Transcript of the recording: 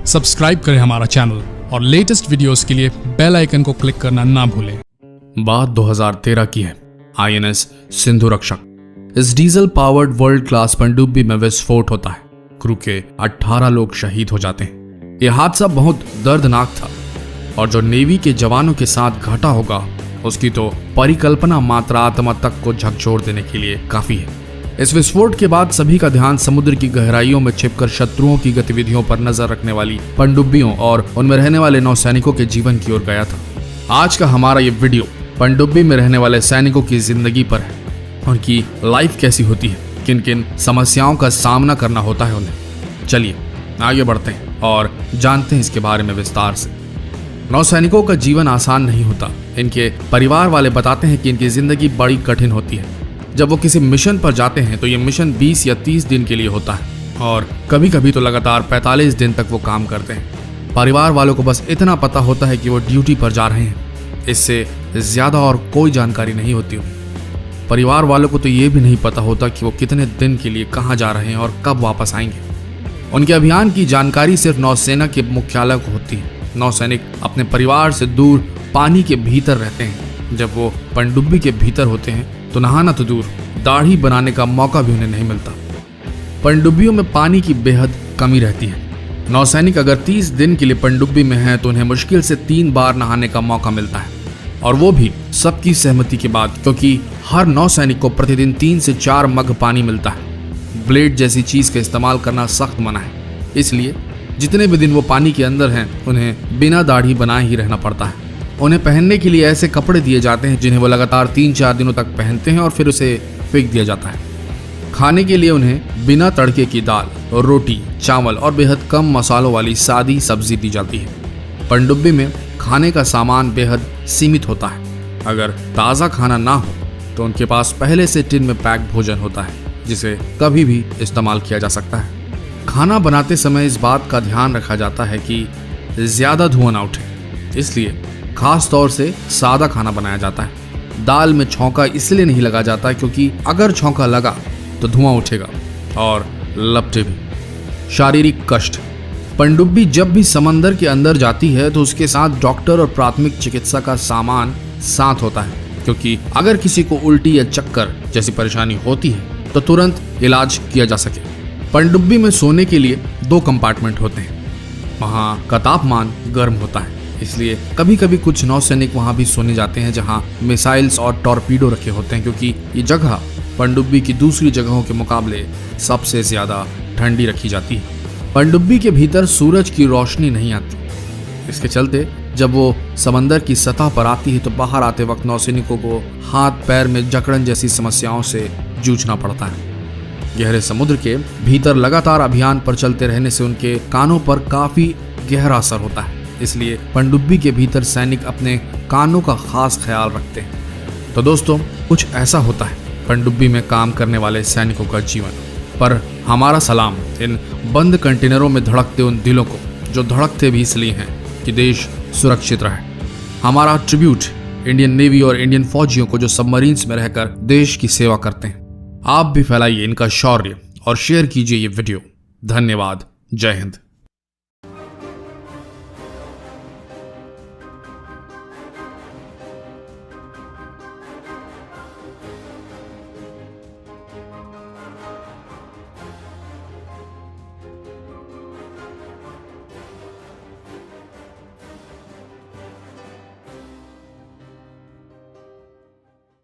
Subscribe करें हमारा channel और लेटेस्ट वीडियोस के लिए बेल आइकन को क्लिक करना ना भूलें। बात 2013 की है। INS सिंधु रक्षक इस डीजल पावर्ड वर्ल्ड क्लास पनडुब्बी में विस्फोट होता है। क्रू के 18 लोग शहीद हो जाते हैं। यह हादसा बहुत दर्दनाक था और जो नेवी के जवानों के साथ घटा होगा उसकी तो परिकल्पना मात्र आत्मा तक को झकझोर देने के लिए काफी है। इस विस्फोट के बाद सभी का ध्यान समुद्र की गहराइयों में छिपकर शत्रुओं की गतिविधियों पर नजर रखने वाली पनडुब्बियों और उनमें रहने वाले नौसैनिकों के जीवन की ओर गया था। आज का हमारा ये वीडियो पनडुब्बी में रहने वाले सैनिकों की जिंदगी पर है। उनकी लाइफ कैसी होती है, किन किन समस्याओं का सामना करना होता है उन्हें। चलिए आगे बढ़ते हैं और जानते हैं इसके बारे में विस्तार से। नौसैनिकों का जीवन आसान नहीं होता। इनके परिवार वाले बताते हैं कि इनकी जिंदगी बड़ी कठिन होती है। जब वो किसी मिशन पर जाते हैं तो ये मिशन 20 या 30 दिन के लिए होता है और कभी कभी तो लगातार 45 दिन तक वो काम करते हैं। परिवार वालों को बस इतना पता होता है कि वो ड्यूटी पर जा रहे हैं। इससे ज्यादा और कोई जानकारी नहीं होती उन्हें। परिवार वालों को तो ये भी नहीं पता होता कि वो कितने दिन के लिए कहाँ जा रहे हैं और कब वापस आएंगे। उनके अभियान की जानकारी सिर्फ नौसेना के मुख्यालय को होती है। नौसैनिक अपने परिवार से दूर पानी के भीतर रहते हैं। जब वो पनडुब्बी के भीतर होते हैं तो नहाना तो दूर, दाढ़ी बनाने का मौका भी उन्हें नहीं मिलता। पनडुब्बियों में पानी की बेहद कमी रहती है। नौसैनिक अगर 30 दिन के लिए पनडुब्बी में हैं तो उन्हें मुश्किल से 3 बार नहाने का मौका मिलता है और वो भी सबकी सहमति के बाद, क्योंकि हर नौसैनिक को प्रतिदिन 3 से 4 मग पानी मिलता है। ब्लेड जैसी चीज का इस्तेमाल करना सख्त मना है। इसलिए जितने भी दिन वो पानी के अंदर हैं उन्हें बिना दाढ़ी बनाए ही रहना पड़ता है। उन्हें पहनने के लिए ऐसे कपड़े दिए जाते हैं जिन्हें वो लगातार 3-4 दिनों तक पहनते हैं और फिर उसे फेंक दिया जाता है। खाने के लिए उन्हें बिना तड़के की दाल, रोटी, चावल और बेहद कम मसालों वाली सादी सब्जी दी जाती है। पनडुब्बी में खाने का सामान बेहद सीमित होता है। अगर ताज़ा खाना ना हो तो उनके पास पहले से टिन में पैक भोजन होता है जिसे कभी भी इस्तेमाल किया जा सकता है। खाना बनाते समय इस बात का ध्यान रखा जाता है कि ज़्यादा धुआं ना उठे, इसलिए खास तौर से सादा खाना बनाया जाता है। दाल में छौंका इसलिए नहीं लगा जाता क्योंकि अगर छौंका लगा तो धुआं उठेगा और लपटे भी। शारीरिक कष्ट। पनडुब्बी जब भी समंदर के अंदर जाती है तो उसके साथ डॉक्टर और प्राथमिक चिकित्सा का सामान साथ होता है, क्योंकि अगर किसी को उल्टी या चक्कर जैसी परेशानी होती है तो तुरंत इलाज किया जा सके। पनडुब्बी में सोने के लिए 2 कंपार्टमेंट होते हैं। वहाँ का तापमान गर्म होता है, इसलिए कभी कभी कुछ नौसैनिक वहां भी सोने जाते हैं जहां मिसाइल्स और टॉर्पीडो रखे होते हैं, क्योंकि ये जगह पनडुब्बी की दूसरी जगहों के मुकाबले सबसे ज्यादा ठंडी रखी जाती है। पनडुब्बी के भीतर सूरज की रोशनी नहीं आती। इसके चलते जब वो समंदर की सतह पर आती है तो बाहर आते वक्त नौसैनिकों को हाथ पैर में जकड़न जैसी समस्याओं से जूझना पड़ता है। गहरे समुद्र के भीतर लगातार अभियान पर चलते रहने से उनके कानों पर काफी गहरा असर होता है। इसलिए पनडुब्बी के भीतर सैनिक अपने कानों का खास ख्याल रखते हैं। तो दोस्तों, कुछ ऐसा होता है पनडुब्बी में काम करने वाले सैनिकों का जीवन। पर हमारा सलाम इन बंद कंटेनरों में धड़कते उन दिलों को जो धड़कते भी इसलिए हैं कि देश सुरक्षित रहे। हमारा ट्रिब्यूट इंडियन नेवी और इंडियन फौजियों को जो सबमरीन्स में रहकर देश की सेवा करते हैं। आप भी फैलाइए इनका शौर्य और शेयर कीजिए ये वीडियो। धन्यवाद। जय हिंद।